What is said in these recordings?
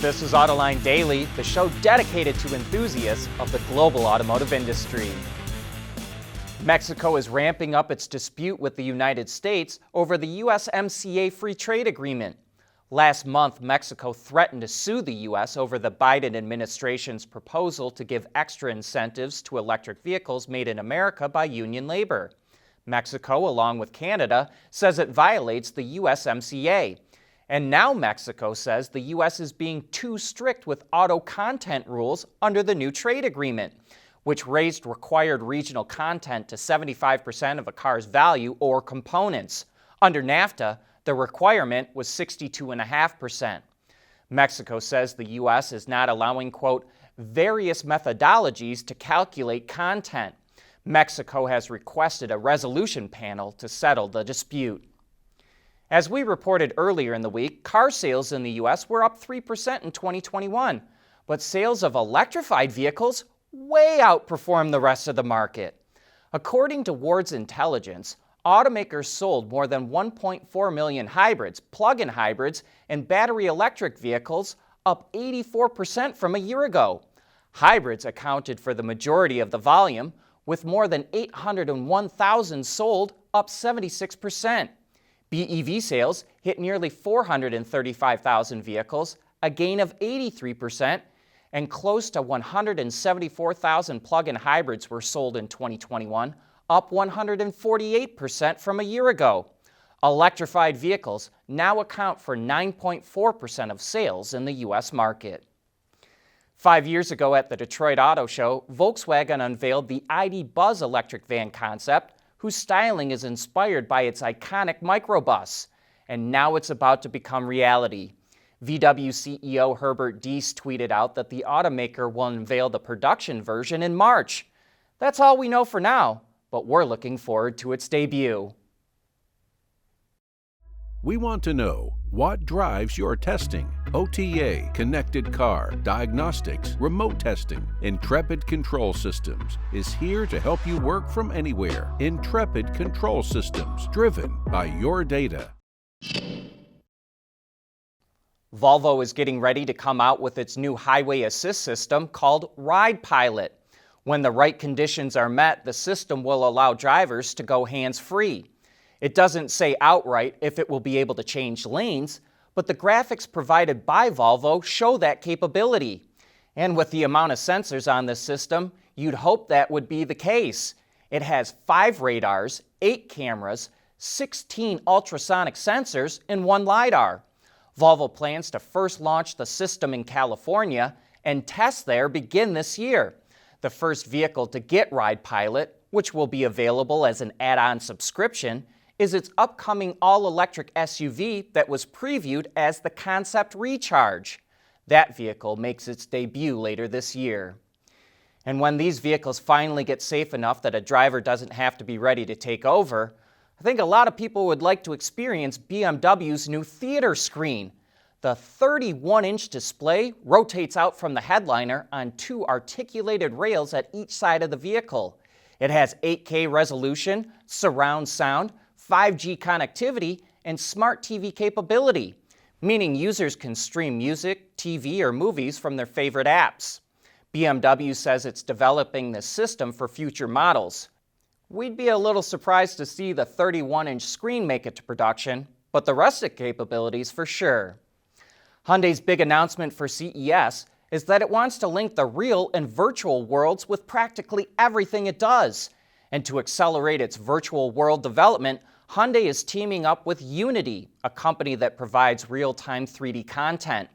This is Autoline Daily, the show dedicated to enthusiasts of the global automotive industry. Mexico is ramping up its dispute with the United States over the USMCA free trade agreement. Last month, Mexico threatened to sue the U.S. over the Biden administration's proposal to give extra incentives to electric vehicles made in America by union labor. Mexico, along with Canada, says it violates the USMCA. And now Mexico says the U.S. is being too strict with auto content rules under the new trade agreement, which raised required regional content to 75% of a car's value or components. Under NAFTA, the requirement was 62.5%. Mexico says the U.S. is not allowing, quote, various methodologies to calculate content. Mexico has requested a resolution panel to settle the dispute. As we reported earlier in the week, car sales in the U.S. were up 3% in 2021, but sales of electrified vehicles way outperformed the rest of the market. According to Ward's Intelligence, automakers sold more than 1.4 million hybrids, plug-in hybrids, and battery electric vehicles, up 84% from a year ago. Hybrids accounted for the majority of the volume, with more than 801,000 sold, up 76%. BEV sales hit nearly 435,000 vehicles, a gain of 83%, and close to 174,000 plug-in hybrids were sold in 2021, up 148% from a year ago. Electrified vehicles now account for 9.4% of sales in the U.S. market. 5 years ago at the Detroit Auto Show, Volkswagen unveiled the ID. Buzz electric van concept, whose styling is inspired by its iconic microbus. And now it's about to become reality. VW CEO Herbert Diess tweeted out that the automaker will unveil the production version in March. That's all we know for now, but we're looking forward to its debut. We want to know what drives your testing. OTA, connected car, diagnostics, remote testing. Intrepid Control Systems is here to help you work from anywhere. Intrepid Control Systems, driven by your data. Volvo is getting ready to come out with its new highway assist system called Ride Pilot. When the right conditions are met, the system will allow drivers to go hands-free. It doesn't say outright if it will be able to change lanes, but the graphics provided by Volvo show that capability. And with the amount of sensors on this system, you'd hope that would be the case. It has 5 radars, 8 cameras, 16 ultrasonic sensors, and 1 LiDAR. Volvo plans to first launch the system in California, and tests there begin this year. The first vehicle to get Ride Pilot, which will be available as an add-on subscription, is its upcoming all-electric SUV that was previewed as the Concept Recharge. That vehicle makes its debut later this year. And when these vehicles finally get safe enough that a driver doesn't have to be ready to take over, I think a lot of people would like to experience BMW's new theater screen. The 31-inch display rotates out from the headliner on 2 articulated rails at each side of the vehicle. It has 8K resolution, surround sound, 5G connectivity, and smart TV capability, meaning users can stream music, TV, or movies from their favorite apps. BMW says it's developing this system for future models. We'd be a little surprised to see the 31-inch screen make it to production, but the rest of the capabilities for sure. Hyundai's big announcement for CES is that it wants to link the real and virtual worlds with practically everything it does. And to accelerate its virtual world development, Hyundai is teaming up with Unity, a company that provides real-time 3D content.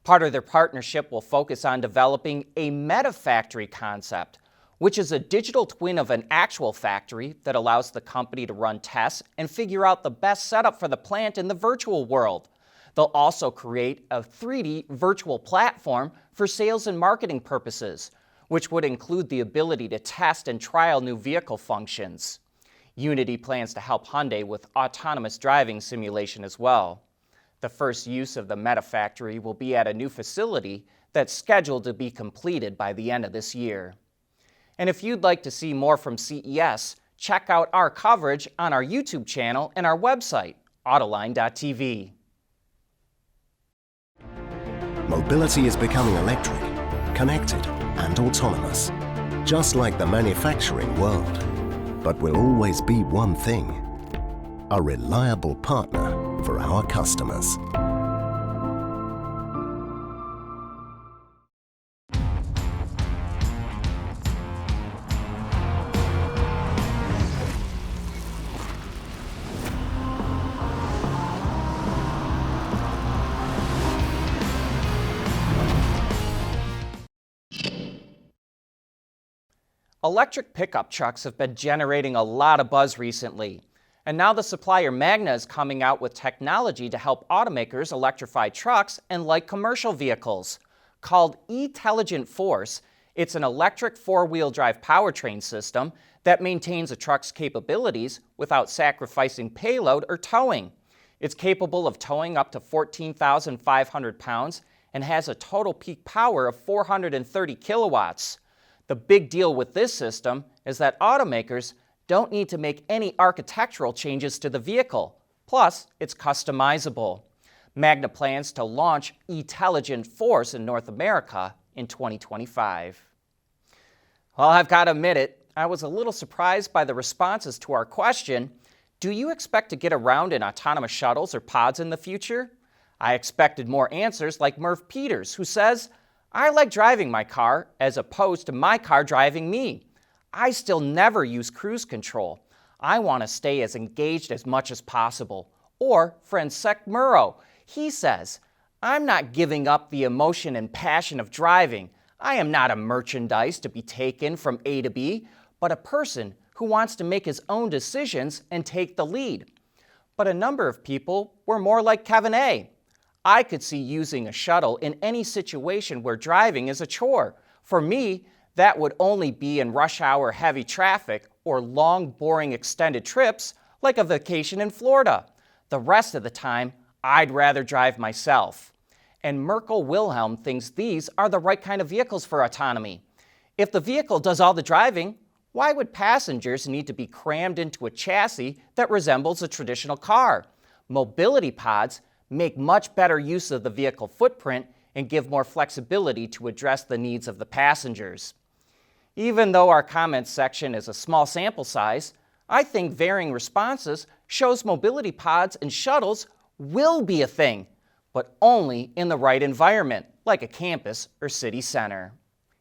Part of their partnership will focus on developing a meta-factory concept, which is a digital twin of an actual factory that allows the company to run tests and figure out the best setup for the plant in the virtual world. They'll also create a 3D virtual platform for sales and marketing purposes, which would include the ability to test and trial new vehicle functions. Unity plans to help Hyundai with autonomous driving simulation as well. The first use of the Meta Factory will be at a new facility that's scheduled to be completed by the end of this year. And if you'd like to see more from CES, check out our coverage on our YouTube channel and our website, Autoline.tv. Mobility is becoming electric, connected and autonomous, just like the manufacturing world. But will always be one thing: a reliable partner for our customers. Electric pickup trucks have been generating a lot of buzz recently, and now the supplier Magna is coming out with technology to help automakers electrify trucks and light commercial vehicles. Called Intelligent Force, it's an electric four-wheel drive powertrain system that maintains a truck's capabilities without sacrificing payload or towing. It's capable of towing up to 14,500 pounds and has a total peak power of 430 kilowatts. The big deal with this system is that automakers don't need to make any architectural changes to the vehicle. Plus, it's customizable. Magna plans to launch Intelligent Force in North America in 2025. Well, I've got to admit it, I was a little surprised by the responses to our question, do you expect to get around in autonomous shuttles or pods in the future? I expected more answers like Murph Peters, who says, I like driving my car as opposed to my car driving me. I still never use cruise control. I want to stay as engaged as much as possible. Or Francesc Muro, he says, I'm not giving up the emotion and passion of driving. I am not a merchandise to be taken from A to B, but a person who wants to make his own decisions and take the lead. But a number of people were more like Kevin A. I could see using a shuttle in any situation where driving is a chore. For me, that would only be in rush hour heavy traffic or long, boring extended trips like a vacation in Florida. The rest of the time, I'd rather drive myself. And Merkel Wilhelm thinks these are the right kind of vehicles for autonomy. If the vehicle does all the driving, why would passengers need to be crammed into a chassis that resembles a traditional car? Mobility pods make much better use of the vehicle footprint and give more flexibility to address the needs of the passengers. Even though our comments section is a small sample size, I think varying responses shows mobility pods and shuttles will be a thing, but only in the right environment, like a campus or city center.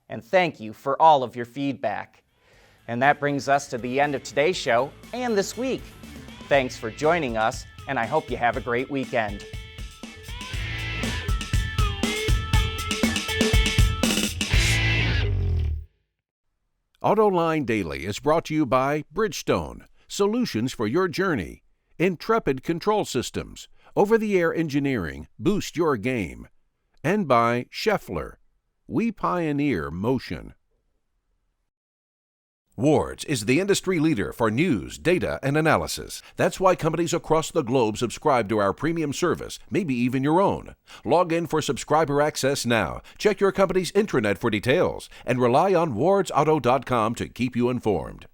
And thank you for all of your feedback. And that brings us to the end of today's show and this week. Thanks for joining us, and I hope you have a great weekend. Autoline Daily is brought to you by Bridgestone, solutions for your journey, Intrepid Control Systems, over-the-air engineering, boost your game, and by Scheffler, we pioneer motion. Wards is the industry leader for news, data, and analysis. That's why companies across the globe subscribe to our premium service, maybe even your own. Log in for subscriber access now, check your company's intranet for details, and rely on wardsauto.com to keep you informed.